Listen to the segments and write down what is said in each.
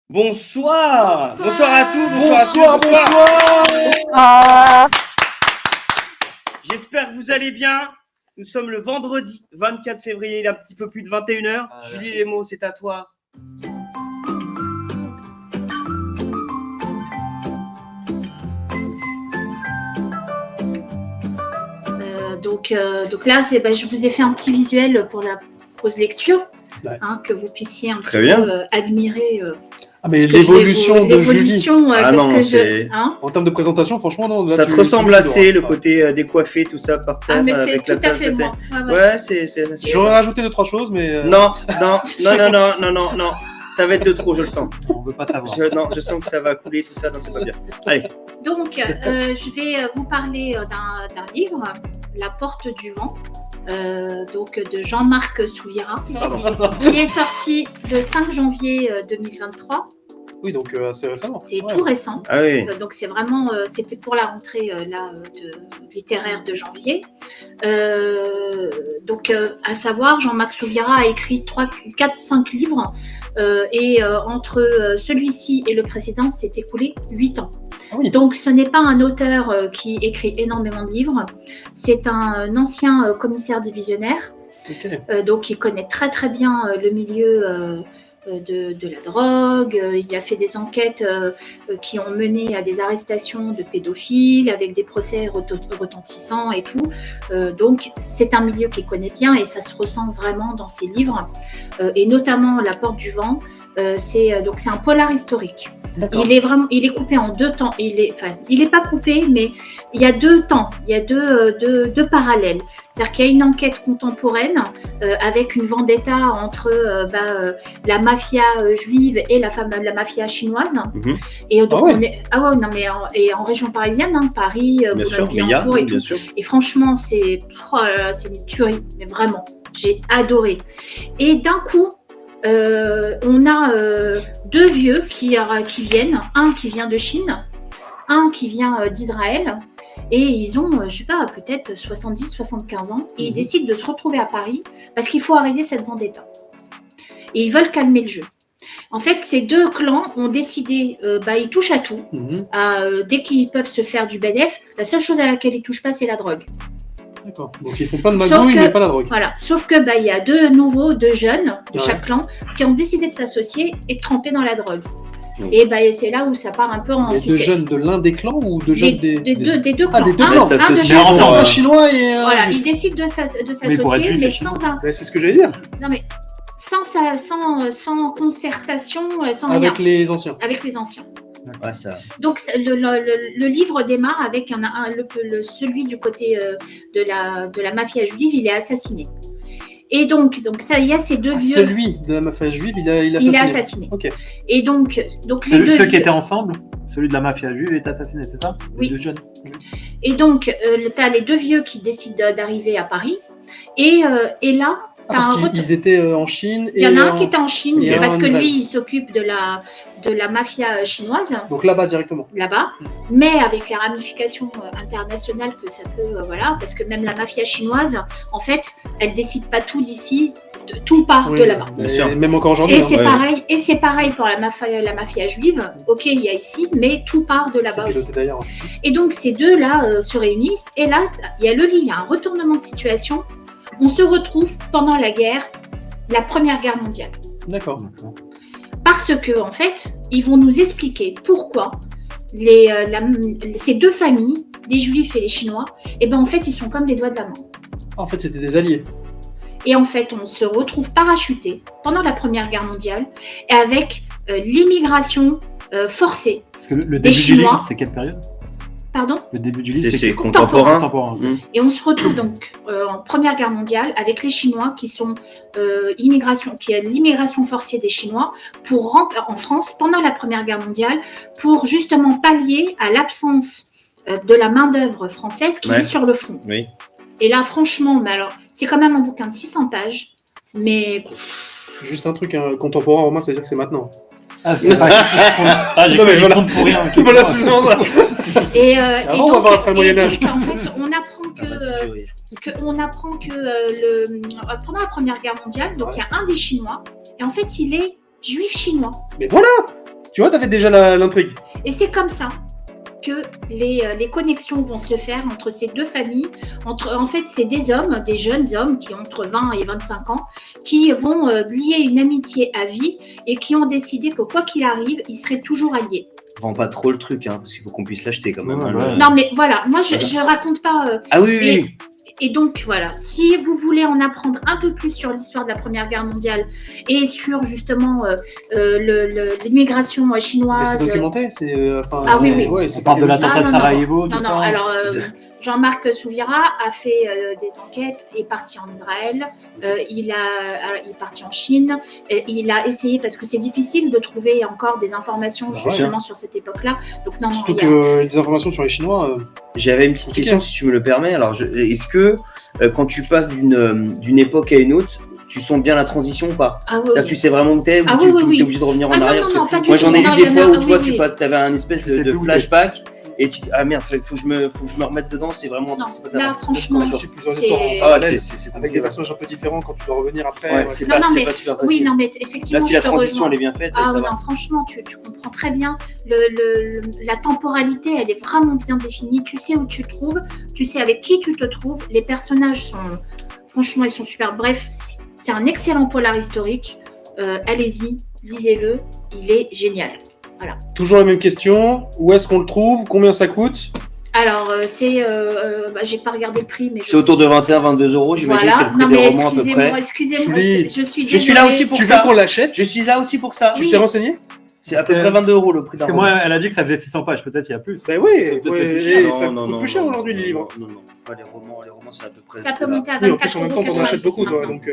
Bonsoir. Bonsoir à tous. Ah. J'espère que vous allez bien. Nous sommes le vendredi 24 février, il est un petit peu plus de 21h. Julie Lémo, c'est à toi. Donc là, je vous ai fait un petit visuel pour la pause lecture, que vous puissiez un petit peu admirer. Mais l'évolution de Julie. En termes de présentation, franchement, non. Là, ça te ressemble assez, le côté décoiffé, tout ça par terre. Mais c'est tout à fait moi. Ouais, c'est J'aurais rajouté 2-3 choses, mais. Non. Ça va être de trop, je le sens. On veut pas savoir. Je sens que ça va couler, tout ça, non, c'est pas bien. Allez. Donc, je vais vous parler d'un livre, La Porte du Vent, de Jean-Marc Souvira, qui est sorti le 5 janvier 2023. Oui, donc assez récemment. C'est tout récent. Ah oui. Donc c'est vraiment, c'était pour la rentrée littéraire de janvier. À savoir, Jean-Marc Souvira a écrit 4-5 livres et entre celui-ci et le précédent, s'est écoulé 8 ans. Ah oui. Donc ce n'est pas un auteur qui écrit énormément de livres, c'est un ancien commissaire divisionnaire, donc il connaît très très bien le milieu de la drogue. Il a fait des enquêtes qui ont mené à des arrestations de pédophiles avec des procès retentissants et tout. Donc c'est un milieu qu'il connaît bien et ça se ressent vraiment dans ses livres, et notamment La Porte du Vent. C'est un polar historique. Il est coupé en 2 temps. Il est pas coupé, mais il y a 2 temps. Il y a deux parallèles. C'est-à-dire qu'il y a une enquête contemporaine avec une vendetta entre la mafia juive et la mafia chinoise. Mm-hmm. Et donc et en région parisienne, Paris, Boulogne-Billancourt et tout. Sûr. Et franchement, c'est une tuerie, mais vraiment, j'ai adoré. Et d'un coup, on a 2 vieux qui viennent, un qui vient de Chine, un qui vient d'Israël, et ils ont, peut-être 70-75 ans, et ils décident de se retrouver à Paris parce qu'il faut arrêter cette vendetta. Et ils veulent calmer le jeu. En fait, ces 2 clans ont décidé, ils touchent à tout. Dès qu'ils peuvent se faire du bénéfice, la seule chose à laquelle ils touchent pas, c'est la drogue. D'accord. Donc ils font pas de magouille, mais pas la drogue. Voilà. Sauf que il y a 2 jeunes de chaque clan qui ont décidé de s'associer et de tremper dans la drogue. Et c'est là où ça part un peu en sucette. 2 jeunes de l'un des clans ou 2 jeunes des deux clans. Des 2 clans. Un chinois et voilà, ils décident de s'associer, mais sans un. C'est ce que j'allais dire. Non mais sans concertation, sans rien. Avec les anciens. Avec les anciens. Ouais, ça. Donc le livre démarre avec celui du côté de la mafia juive, il est assassiné. Et donc ça, il y a ces 2 vieux. Celui de la mafia juive, il est assassiné. Ok. Et donc les 2 ceux qui étaient ensemble, celui de la mafia juive est assassiné, c'est ça? Oui. Les 2 jeunes. Et donc tu as les 2 vieux qui décident d'arriver à Paris. Et là, parce qu'ils étaient en Chine. Il y en a un qui était en Chine parce que Israël. lui, il s'occupe de la mafia chinoise. Donc là-bas directement. Là-bas, mais avec les ramifications internationales que ça peut, parce que même la mafia chinoise, en fait, elle décide pas tout d'ici, tout part de là-bas. Même encore aujourd'hui. Et c'est pareil pour la mafia juive. Ok, il y a ici, mais tout part de là-bas aussi. Et donc ces 2 là se réunissent et là, il y a il y a un retournement de situation. On se retrouve pendant la Première Guerre mondiale. D'accord. Parce que en fait, ils vont nous expliquer pourquoi ces 2 familles, les Juifs et les Chinois, en fait, ils sont comme les doigts de la main. En fait, c'était des alliés. Et en fait, on se retrouve parachuté pendant la Première Guerre mondiale et avec l'immigration forcée. Parce que le début du livre, c'est quelle période? Pardon? Le début du livre, c'est contemporain. Et on se retrouve donc en Première Guerre mondiale avec les Chinois qui sont qui est l'immigration forcée des Chinois en France pendant la Première Guerre mondiale pour justement pallier à l'absence de la main-d'œuvre française qui est sur le front. Oui. Et là, franchement, mais alors, c'est quand même un bouquin de 600 pages, mais... Juste un truc contemporain, Romain, ça veut dire que c'est maintenant. Ah, c'est pas j'ai cru voilà. compte pour rien. Voilà, c'est ça. Et avant, on va voir après le Moyen-Âge. En fait, on apprend que pendant la Première Guerre mondiale, donc il y a un des Chinois, et en fait, il est juif chinois. Mais voilà. Tu vois, t'avais déjà l'intrigue. Et c'est comme ça que les connexions vont se faire entre ces deux familles. En fait, c'est des hommes, des jeunes hommes qui ont entre 20 et 25 ans, qui vont lier une amitié à vie et qui ont décidé que quoi qu'il arrive, ils seraient toujours alliés. Vends pas trop le truc, parce qu'il faut qu'on puisse l'acheter quand même. Non, mais voilà, moi je raconte pas. Ah oui. Et donc voilà, si vous voulez en apprendre un peu plus sur l'histoire de la Première Guerre mondiale et sur justement l'immigration chinoise. C'est documenté, oui. Ouais, on parle de l'attentat de Sarajevo. Non, alors Jean-Marc Souviera a fait des enquêtes, est parti en Israël, il est parti en Chine, il a essayé, parce que c'est difficile de trouver encore des informations justement sur cette époque-là. Donc surtout que des informations sur les Chinois. J'avais une petite question, si tu me le permets. Alors, est-ce que quand tu passes d'une époque à une autre, tu sens bien la transition ou pas? Tu sais vraiment où t'es, ou t'es obligé de revenir en arrière? Moi, j'en ai lu des fois où tu avais un espèce de flashback. Et tu dis, ah merde, faut que je me remette dedans, c'est vraiment. Non, c'est pas là, franchement, c'est avec des personnages un peu différents quand tu dois revenir après. Ouais, c'est pas super facile. Oui, non, mais effectivement. Là, si la transition elle est bien faite, ça va. Non, franchement, tu comprends très bien. La temporalité, elle est vraiment bien définie. Tu sais où tu te trouves, tu sais avec qui tu te trouves. Les personnages sont. Franchement, ils sont super. Bref, c'est un excellent polar historique. Allez-y, lisez-le, il est génial. Voilà. Toujours la même question, où est-ce qu'on le trouve? Combien ça coûte? Alors, j'ai pas regardé le prix, mais c'est autour de 21-22 €, j'imagine. Voilà. C'est le prix des romans à peu près. Excusez-moi, je suis désolée. Je suis là aussi pour ça. Tu veux qu'on l'achète? Je suis là aussi pour ça. Tu t'es renseigné? C'est à peu près 22 € le prix d'un roman. Parce que moi, elle a dit que ça faisait 600 pages, peut-être il y a plus. Ben oui, ça coûte plus cher aujourd'hui les livres. Non, pas les romans, c'est à peu près. Ça peut monter à 24 €. En plus, en même temps, on en achète beaucoup, toi, donc.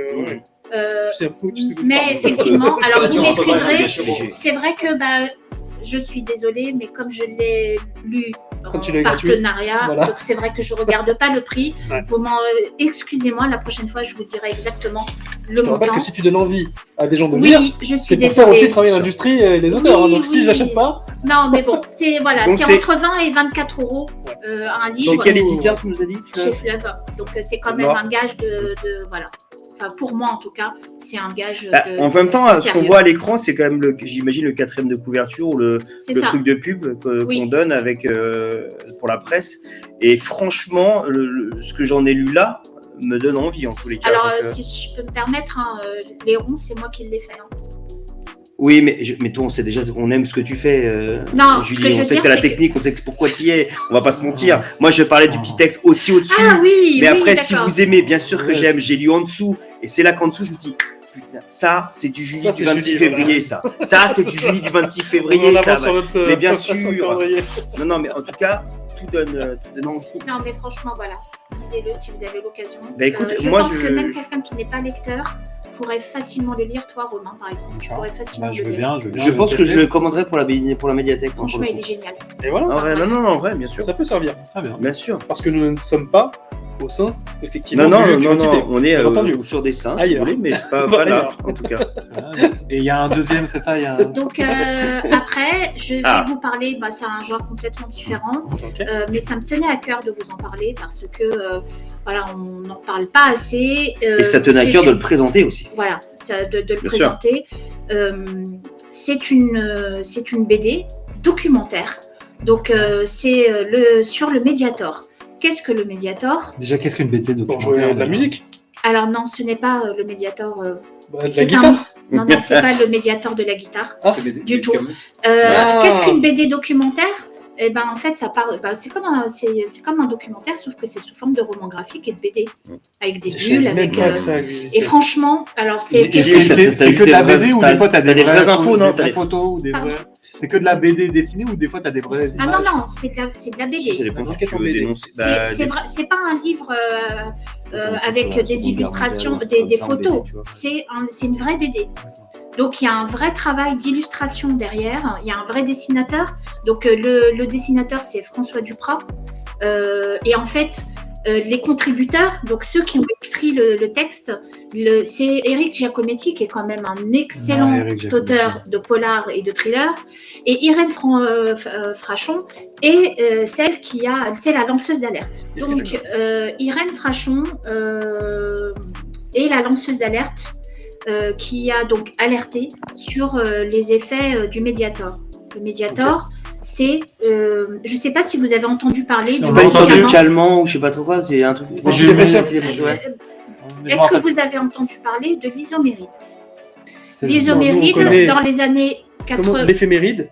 Mais effectivement, alors vous m'excuserez, c'est vrai que je suis désolée, mais comme je l'ai lu en partenariat, voilà. Donc c'est vrai que je ne regarde pas le prix. Ouais. Excusez-moi, la prochaine fois, je vous dirai exactement le montant. Je te rappelle que si tu donnes envie à des gens de lire, c'est pour faire aussi travailler l'industrie et les auteurs. Donc s'ils n'achètent pas... Non, mais bon, c'est entre 20 et 24 € un livre. Chez quel éditeur tu nous as dit? Chez Fleuve. Donc c'est quand même un gage de voilà. Enfin, pour moi, en tout cas, c'est un gage. En même temps, ce qu'on voit à l'écran, c'est quand même, j'imagine, le 4e de couverture ou le truc de pub qu'on donne avec, pour la presse. Et franchement, ce que j'en ai lu là me donne envie, en tous les cas. Alors, si je peux me permettre, les ronds, c'est moi qui les fais. Oui, mais toi, on aime ce que tu fais, non, Julie. On sait que tu as la technique, on sait pourquoi tu y es. On va pas se mentir. Moi, je parlais du petit texte aussi au-dessus. Ah oui, mais après, si vous aimez, bien sûr que j'aime. J'ai lu en dessous. Et c'est là qu'en dessous, je me dis, putain, ça, c'est du Julie du 26 février, ça. Ça, c'est du Julie du 26 février. Mais bien sûr. Non, mais en tout cas, tout donne envie. Non, mais franchement, voilà. Lisez-le si vous avez l'occasion. Écoute, je pense que même quelqu'un qui n'est pas lecteur pourrait facilement le lire. Toi, Romain, par exemple, tu pourrais facilement le lire. Je pense que je le commanderai pour la médiathèque. Franchement, il est génial. Et voilà. Non, en vrai, bien sûr. Ça peut servir. Très bien. Bien sûr. Parce que nous ne sommes pas au sein, effectivement, non, on est sur des seins, si vous voulez, mais c'est pas là, en tout cas. Et il y a un deuxième, c'est ça, Donc après, je vais vous parler, c'est un genre complètement différent, mais ça me tenait à cœur de vous en parler parce que, voilà, on n'en parle pas assez. Et ça tenait à cœur de le présenter aussi. Voilà, de le présenter. C'est une BD documentaire, donc c'est sur le Mediator. Qu'est-ce que le Mediator? Déjà, qu'est-ce qu'une BD documentaire? Pour jouer de la musique. Alors non, ce n'est pas le Mediator. De la guitare. Non, c'est pas le Mediator de la guitare du tout. Ah. Qu'est-ce qu'une BD documentaire? et ben en fait, ça parle. C'est comme un documentaire, sauf que c'est sous forme de roman graphique et de BD, avec des bulles, avec. Et franchement, alors c'est que de la BD ou des fois t'as des vraies infos, non? Des photos ou des vraies. C'est que de la BD dessinée ou des fois t'as des vraies images? Ah non, c'est de la BD. Ça dépend si tu veux dénoncer. C'est pas un livre avec des illustrations, des photos. C'est une vraie BD. Donc il y a un vrai travail d'illustration derrière, il y a un vrai dessinateur. Donc le dessinateur c'est François Duprat. Et en fait, les contributeurs, donc ceux qui ont écrit le texte, c'est Éric Giacometti qui est quand même un excellent auteur de polar et de thriller, et Irène Frachon est c'est la lanceuse d'alerte. Donc Irène Frachon est la lanceuse d'alerte qui a donc alerté sur les effets du Mediator. Le Mediator, c'est, je ne sais pas si vous avez entendu parler du médicament calmant ou je ne sais pas trop quoi, c'est un truc. Est-ce que vous avez entendu parler de l'isoméride? L'isoméride, dans les années 80. L'éphéméride?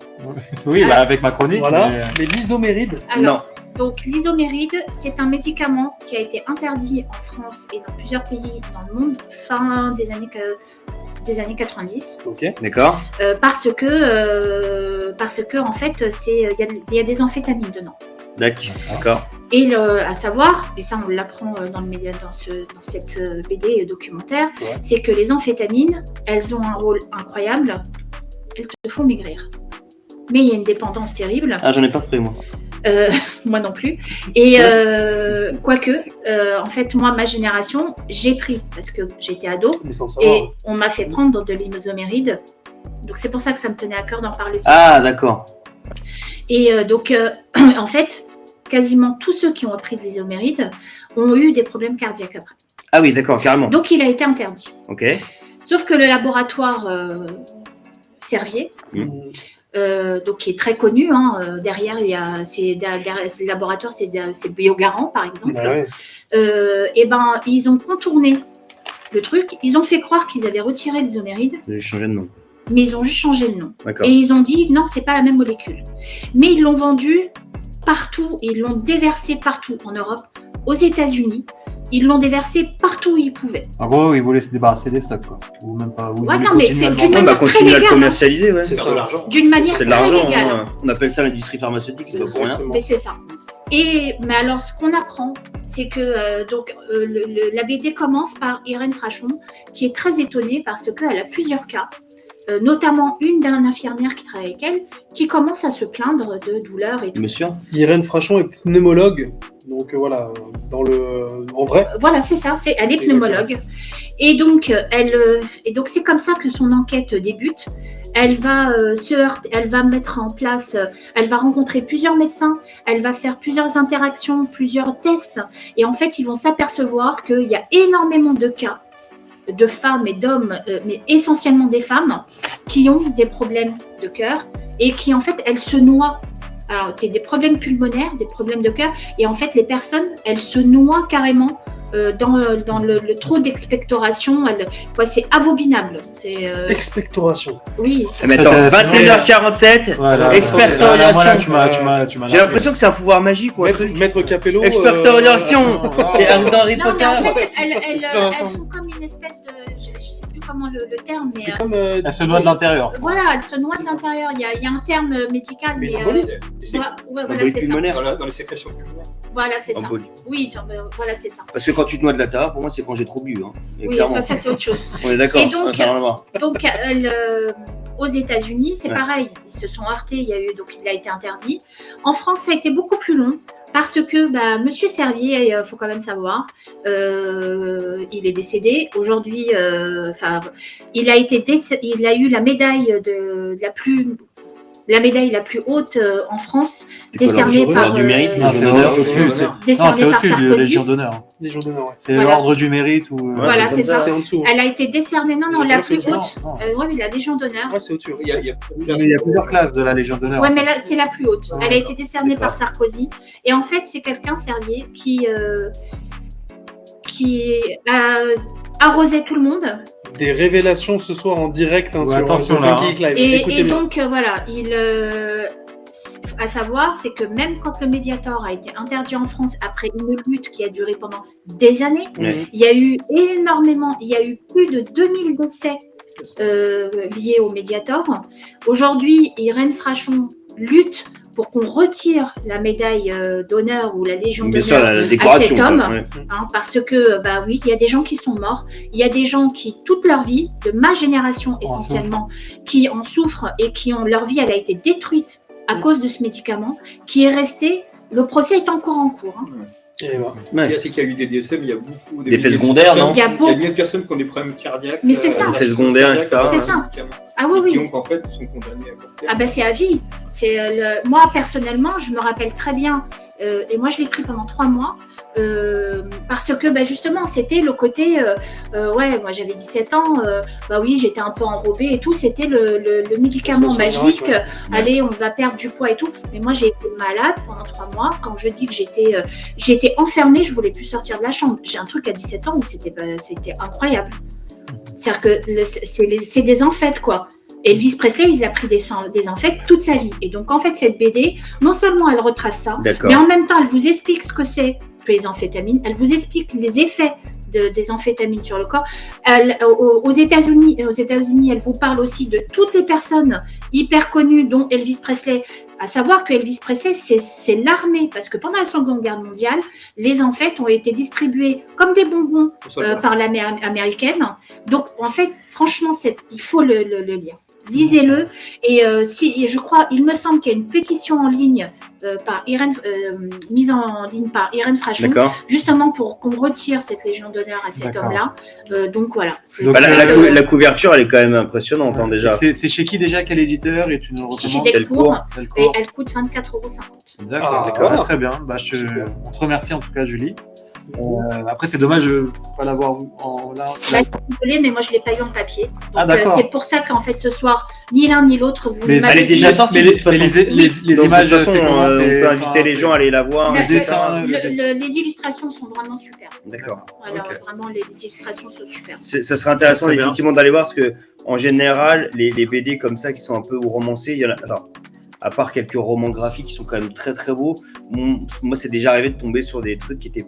Oui, avec ma chronique. Voilà. Mais l'isoméride? Non. Donc l'isoméride, c'est un médicament qui a été interdit en France et dans plusieurs pays dans le monde fin des années 90. Ok. D'accord. Parce que en fait, il y a des amphétamines dedans. D'accord. Et à savoir, et ça on l'apprend dans cette BD documentaire, c'est que les amphétamines, elles ont un rôle incroyable. Elles te font maigrir. Mais il y a une dépendance terrible. Ah, j'en ai pas pris moi. Moi non plus. Et quoique, en fait, moi, ma génération, j'ai pris parce que j'étais ado et on m'a fait prendre de l'isoméride. Donc c'est pour ça que ça me tenait à cœur d'en parler. Ah, d'accord. Et donc, en fait, quasiment tous ceux qui ont pris de l'isoméride ont eu des problèmes cardiaques après. Ah oui, d'accord, carrément. Donc il a été interdit. Ok. Sauf que le laboratoire Servier. Donc qui est très connu, derrière il y a ce laboratoire, c'est Biogarant par exemple. Et ben ils ont contourné le truc, ils ont fait croire qu'ils avaient retiré l'isoméride. Ils ont changé de nom. Mais ils ont juste changé le nom. D'accord. Et ils ont dit non, c'est pas la même molécule. Mais ils l'ont vendu partout, ils l'ont déversé partout en Europe, aux États-Unis. Ils l'ont déversé partout où ils pouvaient. En gros, ils voulaient se débarrasser des stocks, quoi. Ou même pas. Ouais, non, mais c'est d'une manière très continuer légale. À le commercialiser, ouais. C'est ça, l'argent. D'une manière très légale. Hein. On appelle ça l'industrie pharmaceutique, c'est pas pour rien. Mais c'est ça. Mais alors, ce qu'on apprend, c'est que la BD commence par Irène Frachon, qui est très étonnée parce qu'elle a plusieurs cas. Notamment une infirmière qui travaille avec elle, qui commence à se plaindre de douleurs et tout. Monsieur Irène Frachon est pneumologue, donc voilà, en vrai. Voilà, c'est ça, elle est pneumologue. Et donc, c'est comme ça que son enquête débute. Elle va elle va mettre en place, elle va rencontrer plusieurs médecins, elle va faire plusieurs interactions, plusieurs tests. Et en fait, ils vont s'apercevoir qu'il y a énormément de cas de femmes et d'hommes, mais essentiellement des femmes, qui ont des problèmes de cœur et qui, en fait, elles se noient. Alors, c'est des problèmes pulmonaires, des problèmes de cœur, et en fait, les personnes, elles se noient carrément dans le trop d'expectoration. C'est abominable. Expectoration. Oui. Mais attends, 21h47, voilà, expectoration. J'ai l'impression que c'est un pouvoir magique ou un truc. Maître Capello. Expectoration. C'est dans Harry Potter. En fait, elles font comme une espèce de... Je sais plus comment le terme, mais... C'est comme... Elle se noie de l'intérieur. Voilà, elle se noie de l'intérieur. Il y a un terme médical, mais... voilà, c'est ça. Dans les sécrétions pulmonaires. Voilà, c'est ça. Oui, voilà, c'est ça. Parce que quand tu te noies de la tare, pour moi, c'est quand j'ai trop bu. Hein. Oui, enfin, ça, c'est autre chose. On est d'accord. Et donc aux États-Unis, c'est pareil. Ils se sont heurtés. Il a été interdit. En France, ça a été beaucoup plus long. Parce que Monsieur Servier, il faut quand même savoir, il est décédé. Aujourd'hui, il a eu la médaille la médaille la plus haute en France, décernée par du mérite, décernée par Sarkozy. Légion d'honneur. Légion d'honneur, ouais. C'est l'ordre du mérite ou. Voilà, c'est ça. C'est en dessous. Elle a été décernée, la plus haute. Oui, la Légion d'honneur. Ouais, c'est au-dessus. Il y a plusieurs classes de la Légion d'honneur. Ouais, mais là, c'est la plus haute. Elle a été décernée par Sarkozy. Et en fait, c'est quelqu'un, Servier, qui arrosait tout le monde. Des révélations ce soir en direct sur attention là. Geek Live. Et donc voilà, à savoir, c'est que même quand le Mediator a été interdit en France après une lutte qui a duré pendant des années, il y a eu plus de 2000 décès liés au Mediator. Aujourd'hui, Irène Frachon lutte pour qu'on retire la médaille d'honneur ou la Légion d'honneur à cet homme, parce que, il y a des gens qui sont morts, il y a des gens qui, toute leur vie, de ma génération essentiellement, qui en souffrent et qui ont leur vie, elle a été détruite à cause de ce médicament, qui est resté, le procès est encore en cours. C'est qu'il y a eu des décès, mais il y a beaucoup d'effets secondaires, non ? Il y a des personnes qui ont des problèmes cardiaques. Mais c'est ça. Effets secondaires, etc. C'est ça. Ah oui. Qui en fait sont condamnés à court terme. C'est à vie. Moi personnellement, je me rappelle très bien, et moi je l'ai pris pendant 3 mois, parce que justement c'était le côté, moi j'avais 17 ans, j'étais un peu enrobée et tout, c'était le médicament magique, allez on va perdre du poids et tout, mais moi j'ai été malade pendant 3 mois, quand je dis que j'étais enfermée, je voulais plus sortir de la chambre, j'ai un truc à 17 ans où c'était incroyable, c'est-à-dire que c'est des enfêtes quoi. Elvis Presley, il a pris des enfêtes toute sa vie. Et donc, en fait, cette BD, non seulement elle retrace ça, mais en même temps, elle vous explique ce que c'est que les amphétamines. Elle vous explique les effets des amphétamines sur le corps. Aux États-Unis, elle vous parle aussi de toutes les personnes hyper connues, dont Elvis Presley. À savoir que Elvis Presley, c'est l'armée, parce que pendant la Seconde Guerre mondiale, les amphètes ont été distribués comme des bonbons par l'armée américaine. Donc, en fait, franchement, il faut le lire. Lisez-le et je crois, il me semble qu'il y a une pétition en ligne mise en ligne par Irène Frachon, justement pour qu'on retire cette Légion d'honneur à cet homme-là. Donc voilà. Donc, la couverture, elle est quand même impressionnante déjà. C'est chez qui déjà, quel éditeur et tu nous recommandes chez Delcourt, et elle coûte 24,50 €. D'accord, très bien. On te remercie en tout cas, Julie. Après, c'est dommage de ne pas l'avoir vu en là. Désolée, mais moi je ne l'ai pas eu en papier. Donc, c'est pour ça qu'en fait ce soir, ni l'un ni l'autre, vous mais elle est déjà sortie de toute façon. Les images, de toute façon, on peut inviter les gens à aller la voir. Les illustrations sont vraiment super. D'accord. Alors, vraiment, les illustrations sont super. Ça serait intéressant effectivement d'aller voir, parce que en général, les BD comme ça qui sont un peu romancés, il y en a. Alors, à part quelques romans graphiques qui sont quand même très très beaux, moi c'est déjà arrivé de tomber sur des trucs qui étaient.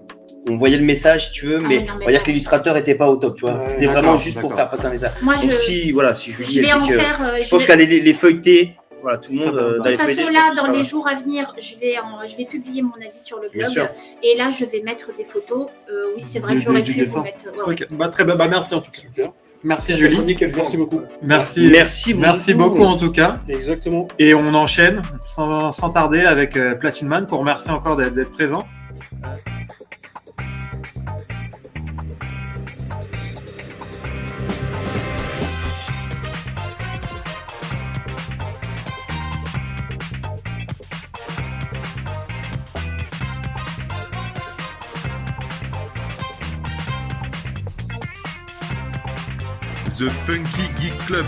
On voyait le message, si tu veux, mais on va dire que l'illustrateur n'était pas au top, tu vois. C'était vraiment juste pour faire passer un message. Moi, donc si Julie, je pense qu'à les feuilleter, voilà, tout le monde dans les feuilleter. De toute façon, là, dans les jours à venir, je vais publier mon avis sur le blog. Et là, je vais mettre des photos. Oui, c'est vrai que j'aurais pu vous mettre. Très bien, merci en tout cas. Super. Merci Julie. Merci beaucoup. Merci beaucoup en tout cas. Exactement. Et on enchaîne sans tarder avec Platine Man pour remercier encore d'être présent. The Funky Geek Club